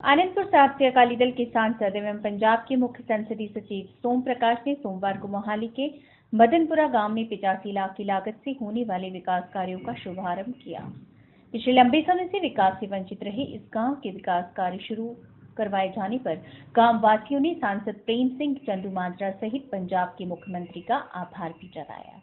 आनंदपुर साहिब से अकाली दल के सांसद एवं पंजाब के मुख्य संसदीय सचिव सोम प्रकाश ने सोमवार को मोहाली के मदनपुरा गांव में 85 लाख की लागत से होने वाले विकास कार्यों का शुभारंभ किया। पिछले लंबे समय से विकास से वंचित रहे इस गांव के विकास कार्य शुरू करवाए जाने पर गांव वासियों ने सांसद प्रेम सिंह चंदूमाजरा सहित पंजाब के मुख्यमंत्री का आभार भी जताया।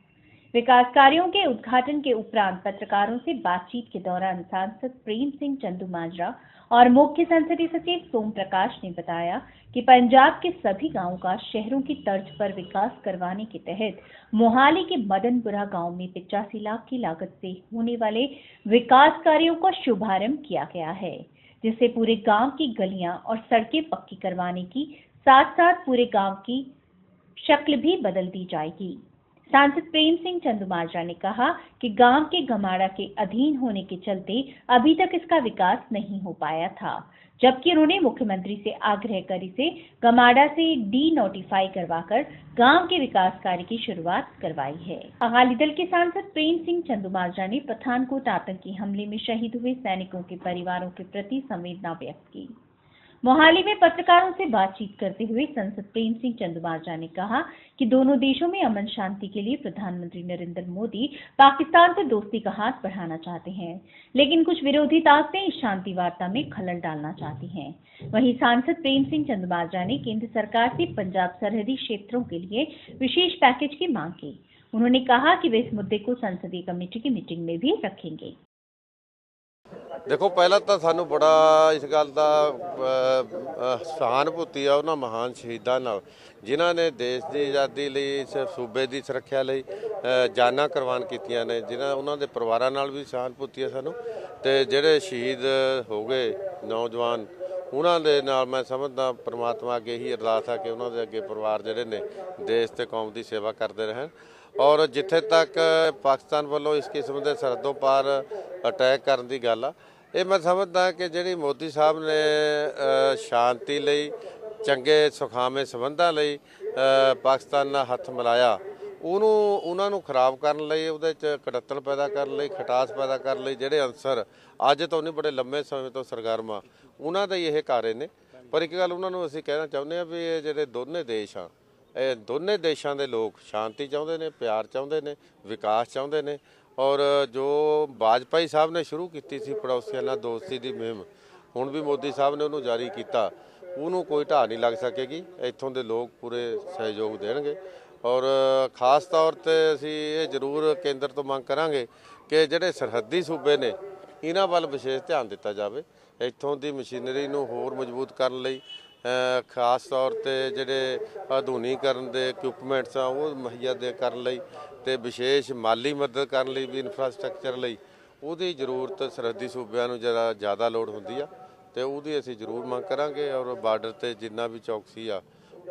विकास कार्यों के उद्घाटन के उपरांत पत्रकारों से बातचीत के दौरान सांसद प्रेम सिंह चंदूमाजरा और मुख्य संसदीय सचिव सोम प्रकाश ने बताया कि पंजाब के सभी गांवों का शहरों की तर्ज पर विकास करवाने के तहत मोहाली के मदनपुरा गांव में 85 लाख की लागत से होने वाले विकास कार्यों का शुभारंभ किया गया है, जिससे पूरे गांव की गलियां और सड़कें पक्की करवाने की साथ-साथ पूरे गांव की शक्ल भी बदल दी जाएगी। सांसद प्रेम सिंह चंदूमाजरा ने कहा कि गांव के गमाड़ा के अधीन होने के चलते अभी तक इसका विकास नहीं हो पाया था, जबकि उन्होंने मुख्यमंत्री से आग्रह कर इसे गमाड़ा से डी-नोटिफाई करवाकर गांव के विकास कार्य की शुरुआत करवाई है। अकाली दल के सांसद प्रेम सिंह चंदूमाजरा ने पठानकोट आतंकी हमले में शहीद हुए सैनिकों के परिवारों के प्रति संवेदना व्यक्त की। मोहाली में पत्रकारों से बातचीत करते हुए सांसद प्रेम सिंह चंदूमाजरा ने कहा कि दोनों देशों में अमन शांति के लिए प्रधानमंत्री नरेंद्र मोदी पाकिस्तान से दोस्ती का हाथ बढ़ाना चाहते हैं, लेकिन कुछ विरोधी ताकतें इस शांति वार्ता में खलल डालना चाहती हैं। वहीं सांसद प्रेम सिंह चंदूमाजरा ने केंद्र सरकार से पंजाब सरहदी क्षेत्रों के लिए विशेष पैकेज की मांग की। उन्होंने कहा कि वे इस मुद्दे को संसदीय कमेटी की मीटिंग में भी रखेंगे। देखो, पहला तो सानू बड़ा इस गल का सहानुभूति आ उन्हां महान शहीदां नाल जिन्हां ने देश की आज़ादी लई इस सूबे की सुरक्षा लई जानां कुर्बान कीतियां ने, जिन्हां उन्हां दे परिवारां नाल भी सहानुभूति है सानू। ते जिहड़े शहीद हो गए नौजवान उन्हां दे नाल मैं समझदा परमात्मा अगे ही अरदास आ कि उन्हां दे अगे परिवार जिहड़े ने देश ते कौम की सेवा करते रहन। और जिथे तक पाकिस्तान वालों इस किस्म के सरहदों पार अटैक करने की गल आ, ये मैं समझदा कि जिहड़ी मोदी साहब ने शांति लई चंगे सुखावे संबंधां लई पाकिस्तान नाल हत्थ मिलाया, उन्हां नूं खराब करन लई, उहदे च कड़त्तल पैदा करन लई, खटास पैदा करन लई जिहड़े अंसर अज तो नहीं बड़े लंबे समय तो सरगर्म आ, उन्हां दे ये कार्य ने। पर एक गल उन्हां नूं असीं कहना चाहुंदे आ भी ये जिहड़े दोने देश आ, ਇਹ ਦੋਨੇ देशों के लोग शांति चाहते हैं, प्यार चाहते हैं, विकास चाहते हैं। और जो वाजपेयी साहब ने शुरू की सी पड़ोसियों नाल दोस्ती की मुहिम, हुण भी मोदी साहब ने उन्होंने जारी किया, उन्होंने कोई ढाह नहीं लग सकेगी। इत्थों के लोग पूरे सहयोग देणगे। और खास तौर पर असीं ये जरूर केंद्र तो मंग करांगे कि जिहड़े सरहदी सूबे ने इन्हां वल विशेष ध्यान दिता जाए। इत्थों की मशीनरी नूं होर मजबूत करन लई खास तौर पर जिहड़े आधुनिकीकरण के इक्विपमेंट्स आ वो मुहैया दे करन लई ते विशेष माली मदद करन लई भी इंफ्रास्ट्रक्चर लई उहदी जरूरत सरहदी सूबिਆਂ ਨੂੰ जरा ज़्यादा लोड़ हुंदी आ ते उहदी असीं जरूर मंग करांगे। और बार्डर ते जिन्ना भी चौकसी आ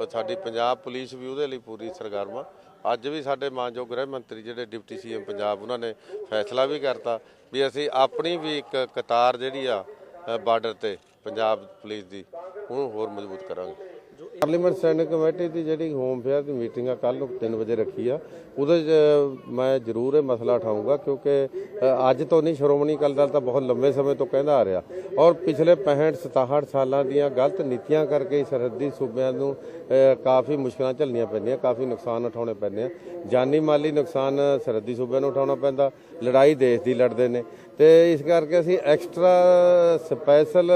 साडी पंजाब पुलिस भी उहदे लई पूरी सरगर्म आ। अज भी साडे मानयोग गृह मंत्री जिहड़े डिप्टी CM पंजाब उन्हां ने फैसला भी करता भी असीं अपनी भी एक कतार जिहड़ी आ बार्डर ते पंजाब पुलिस की ਉਹਨੂੰ ਹੋਰ ਮਜ਼ਬੂਤ ਕਰਾਂਗੇ। ਪਾਰਲੀਮੈਂਟ ਸਟੈਂਡਿੰਗ ਕਮੇਟੀ ਦੀ ਜਿਹੜੀ ਹੋਮ ਫੇਅਰ ਦੀ ਮੀਟਿੰਗ ਆ ਕੱਲ੍ਹ ਨੂੰ 3 ਵਜੇ ਰੱਖੀ ਆ, ਉਹਦੇ 'ਚ ਮੈਂ ਜ਼ਰੂਰ ਇਹ ਮਸਲਾ ਉਠਾਊਂਗਾ ਕਿਉਂਕਿ ਅੱਜ ਤੋਂ ਨਹੀਂ, ਸ਼੍ਰੋਮਣੀ ਅਕਾਲੀ ਦਲ ਤਾਂ ਬਹੁਤ ਲੰਬੇ ਸਮੇਂ ਤੋਂ ਕਹਿੰਦਾ ਆ ਰਿਹਾ। ਔਰ ਪਿਛਲੇ 65-67 ਸਾਲਾਂ ਦੀਆਂ ਗਲਤ ਨੀਤੀਆਂ ਕਰਕੇ ਸਰਹੱਦੀ ਸੂਬਿਆਂ ਨੂੰ ਕਾਫੀ ਮੁਸ਼ਕਲਾਂ ਝੱਲਣੀਆਂ ਪੈਂਦੀਆਂ, ਕਾਫੀ ਨੁਕਸਾਨ ਉਠਾਉਣੇ ਪੈਂਦੇ ਆ। ਜਾਨੀ ਮਾਲੀ ਨੁਕਸਾਨ ਸਰਹੱਦੀ ਸੂਬਿਆਂ ਨੂੰ ਉਠਾਉਣਾ ਪੈਂਦਾ, ਲੜਾਈ ਦੇਸ਼ ਦੀ ਲੜਦੇ ਨੇ। ਤੇ ਇਸ ਕਰਕੇ ਅਸੀਂ ਐਕਸਟਰਾ ਸਪੈਸ਼ਲ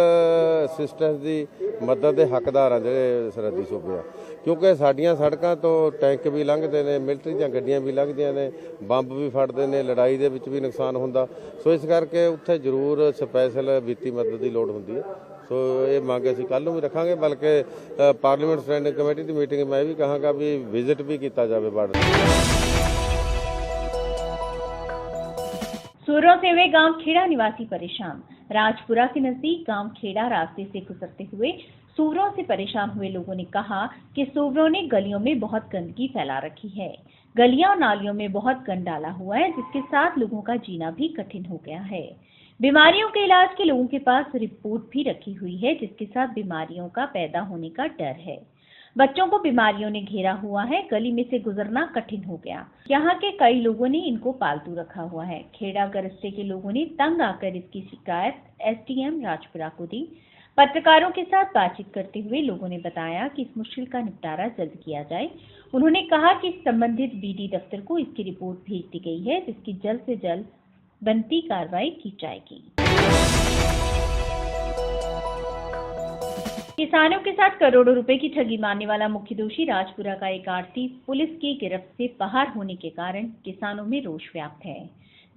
ਅਸਿਸਟੈਂਸ ਦੀ ਮਦਦ ਦੇ ਹੱਕਦਾਰ ਆ ਜਿਹੜੇ ਸਰਹੱਦੀ ਸੂਬੇ ਆ, ਕਿਉਂਕਿ ਸਾਡੀਆਂ ਸੜਕਾਂ ਤੋਂ ਟੈਂਕ ਵੀ ਲੰਘਦੇ ਨੇ, ਮਿਲਟਰੀ ਦੀਆਂ ਗੱਡੀਆਂ ਵੀ ਲੰਘਦੀਆਂ ਨੇ, ਬੰਬ ਵੀ ਫੜਦੇ ਨੇ, ਲੜਾਈ ਦੇ ਵਿੱਚ ਵੀ ਨੁਕਸਾਨ ਹੁੰਦਾ। ਸੋ ਇਸ ਕਰਕੇ ਉੱਥੇ ਜ਼ਰੂਰ ਸਪੈਸ਼ਲ ਵਿੱਤੀ ਮਦਦ ਦੀ ਲੋੜ ਹੁੰਦੀ ਹੈ। ਸੋ ਇਹ ਮੰਗ ਅਸੀਂ ਕੱਲ੍ਹ ਨੂੰ ਵੀ ਰੱਖਾਂਗੇ, ਬਲਕਿ ਪਾਰਲੀਮੈਂਟ ਸਟੈਂਡਿੰਗ ਕਮੇਟੀ ਦੀ ਮੀਟਿੰਗ ਮੈਂ ਵੀ ਕਹਾਂਗਾ ਵੀ ਵਿਜ਼ਿਟ ਵੀ ਕੀਤਾ ਜਾਵੇ ਬਾਰਡਰ। सूरों से हुए गांव खेड़ा निवासी परेशान। राजपुरा के नजदीक गांव खेड़ा रास्ते से गुजरते हुए सूरों से परेशान हुए लोगों ने कहा कि सूरों ने गलियों में बहुत गंदगी फैला रखी है। गलियां और नालियों में बहुत गंद डाला हुआ है, जिसके साथ लोगों का जीना भी कठिन हो गया है। बीमारियों के इलाज के लोगों के पास रिपोर्ट भी रखी हुई है, जिसके साथ बीमारियों का पैदा होने का डर है। बच्चों को बीमारियों ने घेरा हुआ है, गली में से गुजरना कठिन हो गया। यहाँ के कई लोगों ने इनको पालतू रखा हुआ है। खेड़ा गरस्ते के लोगों ने तंग आकर इसकी शिकायत SDM राजपुरा को दी। पत्रकारों के साथ बातचीत करते हुए लोगों ने बताया कि इस मुश्किल का निपटारा जल्द किया जाए। उन्होंने कहा कि संबंधित बीडी दफ्तर को इसकी रिपोर्ट भेज दी गई है, जिसकी जल्द से जल्द बनती कार्रवाई की जाएगी। किसानों के साथ करोड़ों रुपए की ठगी मारने वाला मुख्य दोषी राजपुरा का एक आढ़ती पुलिस की गिरफ्त से बाहर होने के कारण किसानों में रोष व्याप्त है,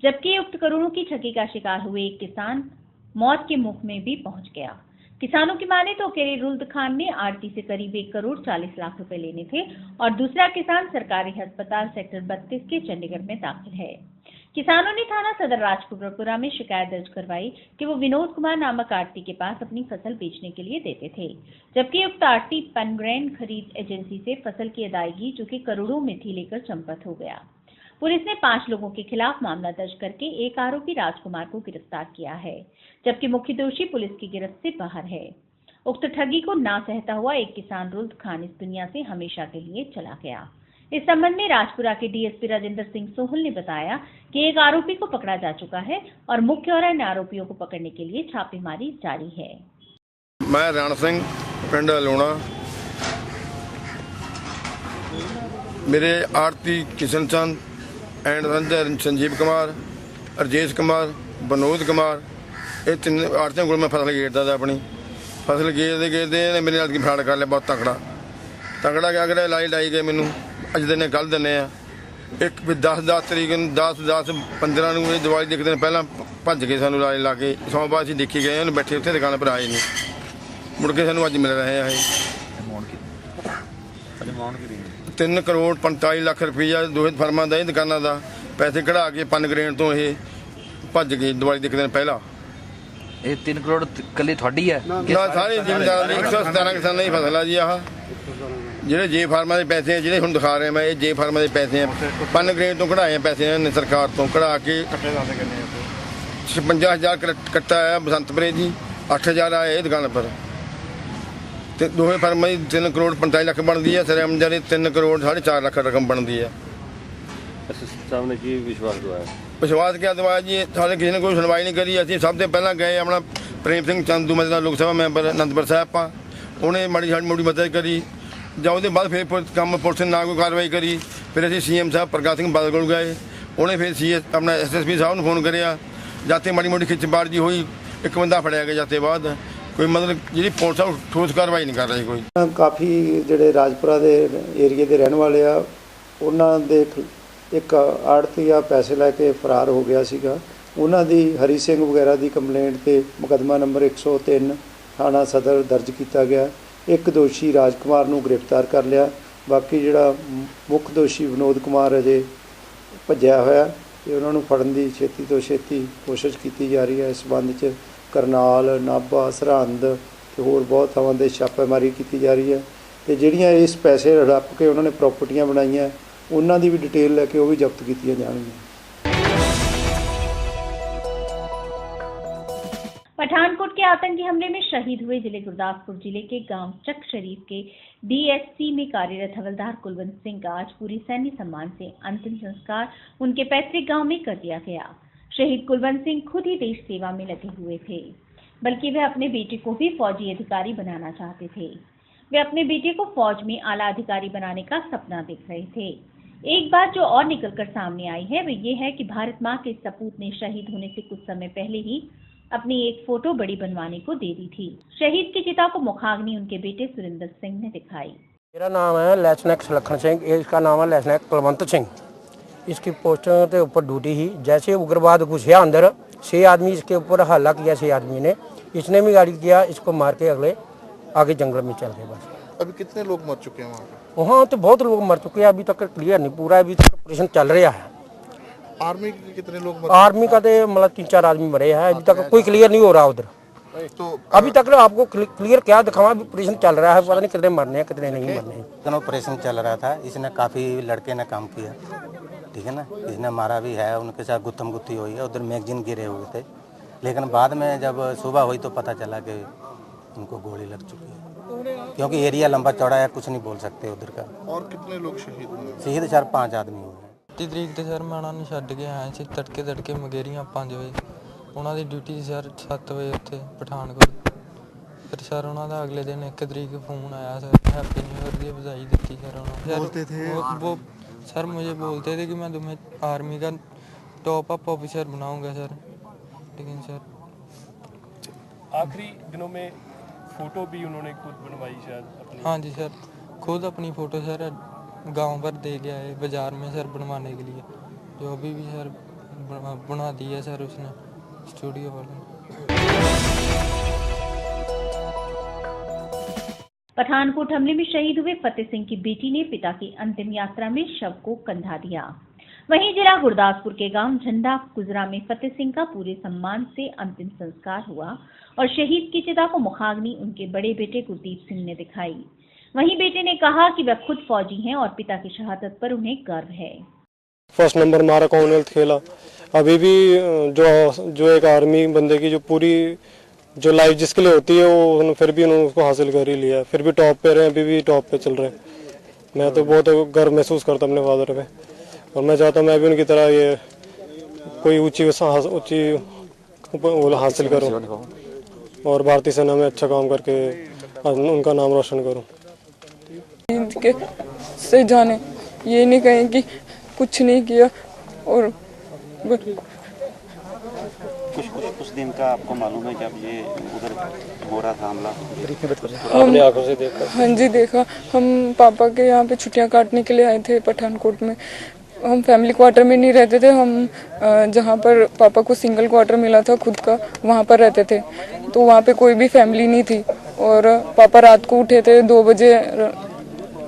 जबकि उक्त करोड़ों की ठगी का शिकार हुए एक किसान मौत के मुख में भी पहुंच गया। किसानों की माने तो अकेले रुल्द खान ने आढ़ती से करीब 1 करोड़ 40 लाख रुपए लेने थे और दूसरा किसान सरकारी अस्पताल सेक्टर 32 के चंडीगढ़ में दाखिल है। किसानों ने थाना सदर राजपुरा में शिकायत दर्ज करवाई कि वो विनोद कुमार नामक आढ़ती के पास अपनी फसल बेचने के लिए देते थे, जबकि उक्त आढ़ती पनग्रेन खरीद एजेंसी से फसल की अदायगी जो कि करोड़ों में थी लेकर चंपत हो गया। पुलिस ने 5 लोगों के खिलाफ मामला दर्ज करके एक आरोपी राजकुमार को गिरफ्तार किया है, जबकि मुख्य दोषी पुलिस की गिरफ्त से बाहर है। उक्त ठगी को ना सहता हुआ एक किसान रुल्द खान इस दुनिया से हमेशा के लिए चला गया। इस संबंध में राजपुरा के डीएसपी राजेंद्र सिंह सोहल ने बताया कि एक आरोपी को पकड़ा जा चुका है और मुख्य और अन्य आरोपियों को पकड़ने के लिए छापेमारी जारी है। मैं राणा सिंह पिंड लूणा, मेरे आरती किशन चंद एंड संजीव कुमार, रजेश कुमार, विनोद कुमार, ये 3 आरतियों को मैं फसल गेरता था। अपनी फसल गेरते मेरे नाल फ्राड कर लिया, बहुत तगड़ा क्या करे, लाई गए मैनू अज दिन कल दिने एक भी 10 तरीक 10-15 दिवाली देखते दिन पहला भज के सानू लाए ला के सोमवार असीं देखी गए, उन्हें बैठे उत्थे दुकान पर आए नहीं, मुड़ के सानू अज मिल रहे हैं 3 करोड़ 45 लाख रुपया दोहे फर्मां दा दुकानां दा पैसे कढ़ा के पनग्रेन तो ये भज गए दिवाली देखते दिन पहला। ये 3 करोड़ कली थोड़ी है ना सारे जिम्मेदार 117 किसानां दी फसल है जी। आह ਜਿਹੜੇ ਜੇ ਫਾਰਮਾਂ ਦੇ ਪੈਸੇ ਜਿਹੜੇ ਹੁਣ ਦਿਖਾ ਰਹੇ ਮੈਂ, ਇਹ ਜੇ ਫਾਰਮਾਂ ਦੇ ਪੈਸੇ ਆ, ਪਨਗ੍ਰੇਨ ਤੋਂ ਕਢਾਏ ਪੈਸੇ ਨੇ ਸਰਕਾਰ ਤੋਂ ਕਢਾ ਕੇ 55000 ਕੱਟਾ ਆਇਆ ਬਸੰਤਪੁਰੇ ਜੀ, 8000 ਆਇਆ ਇਹ ਦੁਕਾਨ ਪਰ, ਤੇ ਦੋਵੇਂ ਫਾਰਮਾਂ ਦੀ 3 ਕਰੋੜ 45 ਲੱਖ ਬਣਦੀ ਹੈ, ਸਰੇਆਮ ਜਾਨੀ 3 ਕਰੋੜ 4.5 ਲੱਖ ਰਕਮ ਬਣਦੀ ਹੈ। ਸਾਹਮਣੇ ਕੀ ਵਿਸ਼ਵਾਸ ਦਵਾਇਆ? ਵਿਸ਼ਵਾਸ ਕਿਆ ਦਵਾਇਆ ਜੀ, ਸਾਡੇ ਕਿਸੇ ਨੇ ਕੋਈ ਸੁਣਵਾਈ ਨਹੀਂ ਕਰੀ। ਅਸੀਂ ਸਭ ਤੋਂ ਪਹਿਲਾਂ ਗਏ ਆਪਣਾ ਪ੍ਰੇਮ ਸਿੰਘ ਚੰਦੂ ਮਤਲਬ ਲੋਕ ਸਭਾ ਮੈਂਬਰ ਅਨੰਦਪੁਰ ਸਾਹਿਬ ਪਾ, ਉਹਨੇ ਮਾੜੀ ਮੋਟੀ ਮਦਦ ਕਰੀ। ਜਾਂ ਉਹਦੇ ਬਾਅਦ ਫਿਰ ਕੰਮ ਪੁਲਿਸ ਨੇ ਨਾ ਕੋਈ ਕਾਰਵਾਈ ਕਰੀ, ਫਿਰ ਅਸੀਂ ਸੀਐਮ ਸਾਹਿਬ ਪ੍ਰਕਾਸ਼ ਸਿੰਘ ਬਾਦਲ ਕੋਲ ਗਏ, ਉਹਨੇ ਫਿਰ ਆਪਣਾ ਐਸਐਸਪੀ ਸਾਹਿਬ ਨੂੰ ਫੋਨ ਕਰਿਆ, ਜਾਤੇ ਮਾੜੀ ਮੋਟੀ ਖਿੱਚਬਾੜ ਜੀ ਹੋਈ, ਇੱਕ ਬੰਦਾ ਫੜਿਆ ਗਿਆ ਜਾਤੇ ਬਾਅਦ, ਕੋਈ ਮਤਲਬ ਜਿਹੜੀ ਪੁਲਿਸ ਆ ਠੋਸ ਕਾਰਵਾਈ ਨਹੀਂ ਕਰ ਰਹੀ ਕੋਈ। ਕਾਫੀ ਜਿਹੜੇ ਰਾਜਪੁਰਾ ਦੇ ਏਰੀਏ ਦੇ ਰਹਿਣ ਵਾਲੇ ਆ, ਉਹਨਾਂ ਦੇ ਇੱਕ ਆੜਤੀਆ ਪੈਸੇ ਲੈ ਕੇ ਫਰਾਰ ਹੋ ਗਿਆ ਸੀਗਾ। ਉਹਨਾਂ ਦੀ ਹਰੀ ਸਿੰਘ ਵਗੈਰਾ ਦੀ ਕੰਪਲੇਂਟ ਤੇ ਮੁਕੱਦਮਾ ਨੰਬਰ 103 ਥਾਣਾ ਸਦਰ ਦਰਜ ਕੀਤਾ ਗਿਆ। ਇੱਕ ਦੋਸ਼ੀ ਰਾਜਕੁਮਾਰ ਨੂੰ ਗ੍ਰਿਫਤਾਰ ਕਰ ਲਿਆ, ਬਾਕੀ ਜਿਹੜਾ ਮੁੱਖ ਦੋਸ਼ੀ ਵਿਨੋਦ ਕੁਮਾਰ ਅਜੇ ਭੱਜਿਆ ਹੋਇਆ ਤੇ ਉਹਨਾਂ ਨੂੰ ਫੜਨ ਦੀ ਛੇਤੀ ਤੋਂ ਛੇਤੀ ਕੋਸ਼ਿਸ਼ ਕੀਤੀ ਜਾ ਰਹੀ ਹੈ। ਇਸ ਸੰਬੰਧ 'ਚ ਕਰਨਾਲ, ਨਾਭਾ, ਸਰਹੰਦ ਤੇ ਹੋਰ ਬਹੁਤ ਥਾਵਾਂ 'ਤੇ ਛਾਪੇਮਾਰੀ ਕੀਤੀ ਜਾ ਰਹੀ ਹੈ ਤੇ ਜਿਹੜੀਆਂ ਇਸ ਪੈਸੇ ਹੜੱਪ ਕੇ ਉਹਨਾਂ ਨੇ ਪ੍ਰਾਪਰਟੀਆਂ ਬਣਾਈਆਂ, ਉਹਨਾਂ ਦੀ ਵੀ ਡਿਟੇਲ ਲੈ ਕੇ ਉਹ ਵੀ ਜ਼ਬਤ ਕੀਤੀਆਂ ਜਾਣਗੀਆਂ। पठानकोट के आतंकी हमले में शहीद हुए जिले गुरदासपुर जिले के गांव चक शरीफ के डीएससी में कार्यरत हवलदार कुलवंत सिंह का आज पूरी सैन्य सम्मान से अंतिम संस्कार उनके पैतृक गांव में कर दिया गया। शहीद कुलवंत सिंह खुद ही देश सेवा में लगे हुए थे, बल्कि वे अपने बेटे को भी फौजी अधिकारी बनाना चाहते थे। वे अपने बेटे को फौज में आला अधिकारी बनाने का सपना देख रहे थे। एक बात जो और निकलकर सामने आई है वो ये है कि भारत मां के सपूत ने शहीद होने से कुछ समय पहले ही अपनी एक फोटो बड़ी बनवाने को दे दी थी। शहीद की चिता को मुखाग्नि उनके बेटे सुरेंद्र सिंह ने दिखाई। मेरा नाम है लेफ्टिनेंट सुलक्षण सिंह, इसका नाम है लेफ्टिनेंट कुलवंत सिंह। इसकी पोस्ट के ऊपर ड्यूटी ही, जैसे उग्रवाद घुसे अंदर 6 आदमी इसके ऊपर हमला किया, 6 आदमी ने, इसने भी गाड़ी किया, इसको मार के अगले आगे जंगल में चल गए। बस अभी कितने लोग मर चुके हैं वहाँ तो बहुत लोग मर चुके हैं, अभी तक क्लियर नहीं पूरा, अभी तक ऑपरेशन चल रहा है। आर्मी के कितने लोग आर्मी का तो मतलब 3-4 आदमी मरे हैं, अभी तक कोई क्लियर नहीं हो रहा उधर। तो अभी तक आपको क्लियर क्या दिखावा, ऑपरेशन चल रहा है, पता नहीं कितने मरने हैं कितने नहीं मरने हैं। ऑपरेशन चल रहा था, इसने काफ़ी लड़के ने काम किया, ठीक है ना, इसने मारा भी है, उनके साथ गुत्थम गुत्थी हुई है, उधर मैगजीन गिरे हुए थे, लेकिन बाद में जब सुबह हुई तो पता चला कि उनको गोली लग चुकी है, क्योंकि एरिया लंबा चौड़ा है, कुछ नहीं बोल सकते उधर का। और कितने लोग शहीद हुए? शहीद 4-5 आदमी हुए। 30 तरीक ਤੇ ਸਰ ਮੈਂ ਉਹਨਾਂ ਨੂੰ ਛੱਡ ਕੇ ਆਇਆ ਸੀ ਤੜਕੇ ਮਗੇਰੀਆਂ 5 ਵਜੇ, ਉਹਨਾਂ ਦੀ ਡਿਊਟੀ ਸੀ ਸਰ 7 ਵਜੇ ਉੱਥੇ ਪਠਾਨਕੋਟ। ਫਿਰ ਸਰ ਉਹਨਾਂ ਦਾ ਅਗਲੇ ਦਿਨ 1 तरीक फ़ोन आया सर, हैप्पी न्यू ईयर की बधाई दी सर उन्होंने। बोलते थे वो सर मुझे बोलते थे कि मैं तुम्हें आर्मी का टॉप अप ऑफिसर बनाऊंगा सर, लेकिन सर आखिरी दिनों में फोटो भी उन्होंने खुद बनवाई शायद अपनी। हाँ जी सर, खुद अपनी फ़ोटो सर गांव पर दे गया है बाज़ार में सर बनवाने के लिए, जो अभी भी सर बना दी है सर उसने स्टूडियो वाले। पठानकोट हमले में शहीद हुए फतेह सिंह की बेटी ने पिता की अंतिम यात्रा में शव को कंधा दिया। वहीं जिला गुरदासपुर के गांव झंडा कुजरा में फतेह सिंह का पूरे सम्मान से अंतिम संस्कार हुआ और शहीद की चिता को मुखाग्नि उनके बड़े बेटे गुरदीप सिंह ने दिखाई। वहीं बेटे ने कहा कि वह खुद फौजी हैं और पिता की शहादत पर उन्हें गर्व है। फर्स्ट नंबर मारा, कॉमनवेल्थ खेला। अभी भी जो एक आर्मी बंदे की जो पूरी जो लाइफ जिसके लिए होती है वो फिर भी उन्होंने उसको हासिल कर ही लिया, फिर भी टॉप पे रहे, अभी भी टॉप पे चल रहे हैं। मैं तो बहुत गर्व महसूस करता हूं अपने फादर पे, और मैं चाहता हूं मैं भी उनकी तरह ये कोई ऊंची हासिल करूं और भारतीय सेना में अच्छा काम करके उनका नाम रोशन करूं। के से जाने ये नहीं कहें कि कुछ नहीं किया। और कुछ दिन का आपको मालूम है कि अब ये उधर हो रहा था हमला, आपने आंखों से देखा? हाँ जी देखा। हम पापा के यहाँ पे छुट्टियाँ काटने के लिए आए थे पठानकोट में। हम फैमिली क्वार्टर में नहीं रहते थे, हम जहाँ पर पापा को सिंगल क्वार्टर मिला था खुद का वहाँ पर रहते थे, तो वहाँ पे कोई भी फैमिली नहीं थी। और पापा रात को उठे थे 2 बजे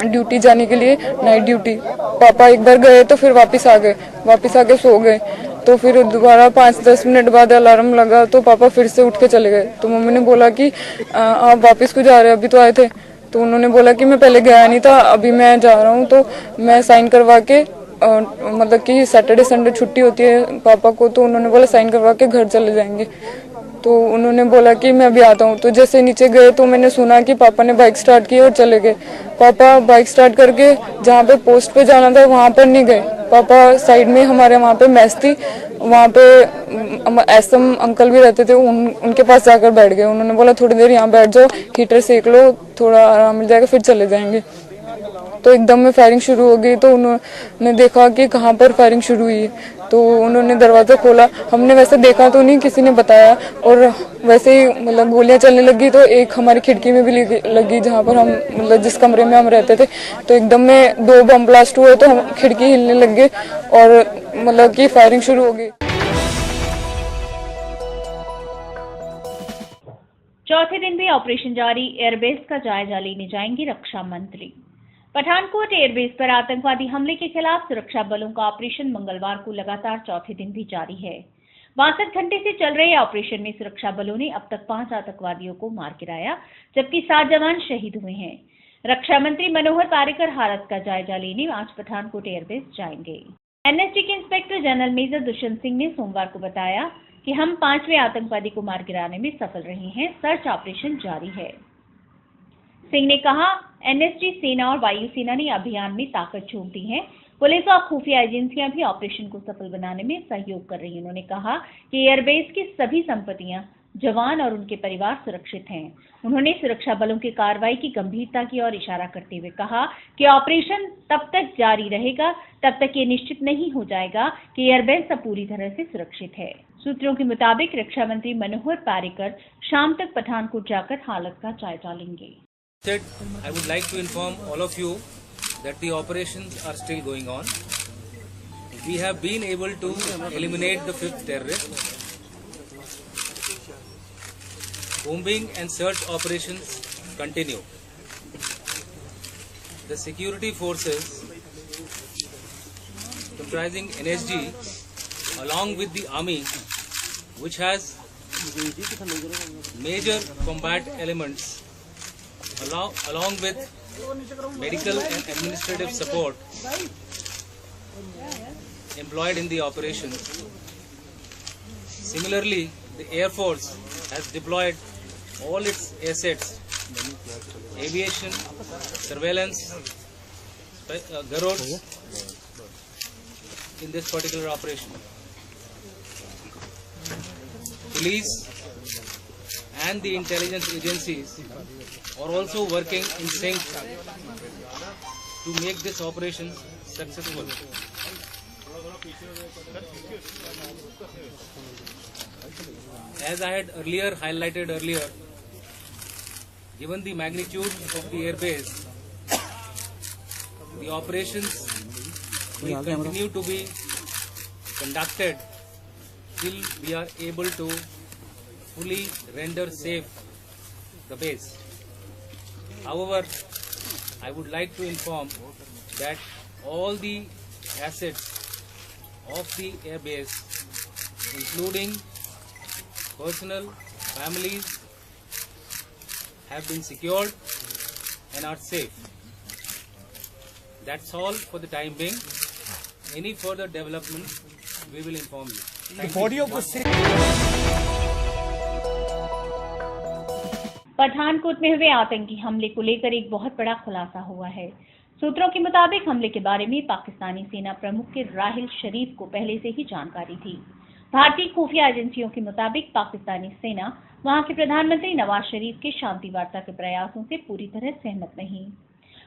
ड्यूटी जाने के लिए, नाइट ड्यूटी। पापा एक बार गए तो फिर वापस आ गए सो गए। तो फिर दोबारा 5-10 मिनट बाद अलार्म लगा तो पापा फिर से उठ के चले गए। तो मम्मी ने बोला कि आप वापस क्यों जा रहे हैं, अभी तो आए थे। तो उन्होंने बोला कि मैं पहले गया नहीं था, अभी मैं जा रहा हूँ, तो मैं साइन करवा के मतलब कि सैटरडे संडे छुट्टी होती है पापा को, तो उन्होंने बोला साइन करवा के घर चले जाएंगे। तो उन्होंने बोला कि मैं अभी आता हूँ। तो जैसे नीचे गए तो मैंने सुना कि पापा ने बाइक स्टार्ट की और चले गए। पापा बाइक स्टार्ट करके जहाँ पे पोस्ट पे जाना था वहाँ पर नहीं गए। पापा साइड में हमारे वहाँ पे मैस थी, वहाँ पे एसएम अंकल भी रहते थे, उनके पास जाकर बैठ गए। उन्होंने बोला थोड़ी देर यहाँ बैठ जाओ, हीटर सेक लो, थोड़ा आराम मिल जाएगा, फिर चले जाएंगे। तो एकदम में फायरिंग शुरू हो गई। तो उन्होंने देखा कि कहाँ पर फायरिंग शुरू हुई, तो उन्होंने दरवाज़ा खोला। हमने वैसे देखा तो नहीं, किसी ने बताया, और वैसे ही मतलब गोलियां चलने लगी। तो एक हमारी खिड़की में भी लगी जहाँ पर हम मतलब जिस कमरे में हम रहते थे। तो एकदम में 2 बम ब्लास्ट हुए, तो हम खिड़की हिलने लग गए और मतलब कि फायरिंग शुरू हो गई। चौथे दिन भी ऑपरेशन जारी, एयरबेस का जायजा लेने जाएंगे रक्षा मंत्री। पठानकोट एयरबेस पर आतंकवादी हमले के खिलाफ सुरक्षा बलों का ऑपरेशन मंगलवार को लगातार चौथे दिन भी जारी है। 62 घंटे से चल रहे ऑपरेशन में सुरक्षा बलों ने अब तक 5 आतंकवादियों को मार गिराया, जबकि 7 जवान शहीद हुए हैं। रक्षा मंत्री मनोहर पारिकर हालत का जायजा लेने आज पठानकोट एयरबेस जाएंगे। एनएसजी के inspector general major Dushyant Singh ने सोमवार को बताया कि हम 5वें आतंकवादी को मार गिराने में सफल रहे हैं। सर्च ऑपरेशन जारी है। सिंह ने कहा, एनएसजी, सेना और वायुसेना ने अभियान में ताकत झोंक दी है। पुलिस और खुफिया एजेंसियां भी ऑपरेशन को सफल बनाने में सहयोग कर रही हैं। उन्होंने कहा कि एयरबेस की सभी संपत्तियां, जवान और उनके परिवार सुरक्षित हैं। उन्होंने सुरक्षा बलों की कार्रवाई की गंभीरता की ओर इशारा करते हुए कहा कि ऑपरेशन तब तक जारी रहेगा तब तक ये निश्चित नहीं हो जाएगा कि एयरबेस अब पूरी तरह से सुरक्षित है। सूत्रों के मुताबिक रक्षा मंत्री मनोहर पारिकर शाम तक पठानकोट जाकर हालत का जायजा लेंगे। I would like to inform all of you that the operations are still going on. We have been able to eliminate the 5th terrorist. Combing and search operations continue. The security forces comprising NSG along with the army, which has major combat elements along with medical and administrative support employed in the operations. Similarly, the Air Force has deployed all its assets, aviation, surveillance, Garuds in this particular operation. Police and the intelligence agencies are also working in sync to make this operation successful. As I had highlighted earlier, given the magnitude of the airbase, the operations will continue to be conducted till we are able to fully render safe the base. However, I would like to inform that all the assets of the airbase, including personnel, families, have been secured and are safe. That's all for the time being. Any further development, we will inform you. Pathankot में हुए आतंकी हमले को लेकर एक बहुत बड़ा खुलासा हुआ है। सूत्रों के मुताबिक हमले के बारे में पाकिस्तानी सेना प्रमुख के राहिल शरीफ को पहले से ही जानकारी थी। भारतीय खुफिया एजेंसियों के मुताबिक पाकिस्तानी सेना वहां के प्रधानमंत्री नवाज शरीफ के शांति वार्ता के प्रयासों से पूरी तरह सहमत नहीं।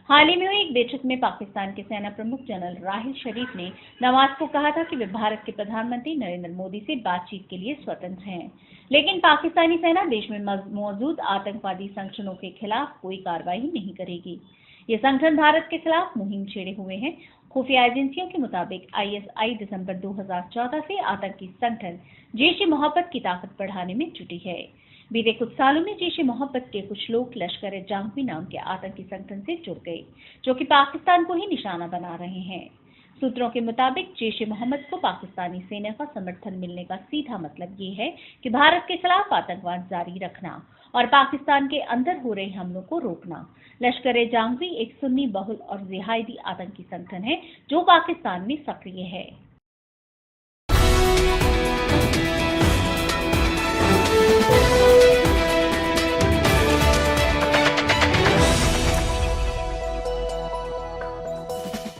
हाल ही में हुई एक बैठक में पाकिस्तान के सेना प्रमुख जनरल राहिल शरीफ ने नवाज को कहा था कि वे भारत के प्रधानमंत्री नरेंद्र मोदी से बातचीत के लिए स्वतंत्र हैं, लेकिन पाकिस्तानी सेना देश में मौजूद आतंकवादी संगठनों के खिलाफ कोई कार्रवाई नहीं करेगी। ये संगठन भारत के खिलाफ मुहिम छेड़े हुए हैं। खुफिया एजेंसियों के मुताबिक आईएसआई दिसंबर 2014 से आतंकी संगठन जैश-ए-मोहब्बत की ताकत बढ़ाने में जुटी है। बीते कुछ सालों में जैश-ए-मोहब्बत के कुछ लोग लश्कर-ए-जंगी नाम के आतंकी संगठन से जुड़ गए, जो कि पाकिस्तान को ही निशाना बना रहे हैं। सूत्रों के मुताबिक जैश-ए-मोहम्मद को पाकिस्तानी सेना का समर्थन मिलने का सीधा मतलब ये है कि भारत के खिलाफ आतंकवाद जारी रखना और पाकिस्तान के अंदर हो रहे हमलों को रोकना। लश्कर-ए-जंगी एक सुन्नी बहुल और जिहादी आतंकी संगठन है जो पाकिस्तान में सक्रिय है।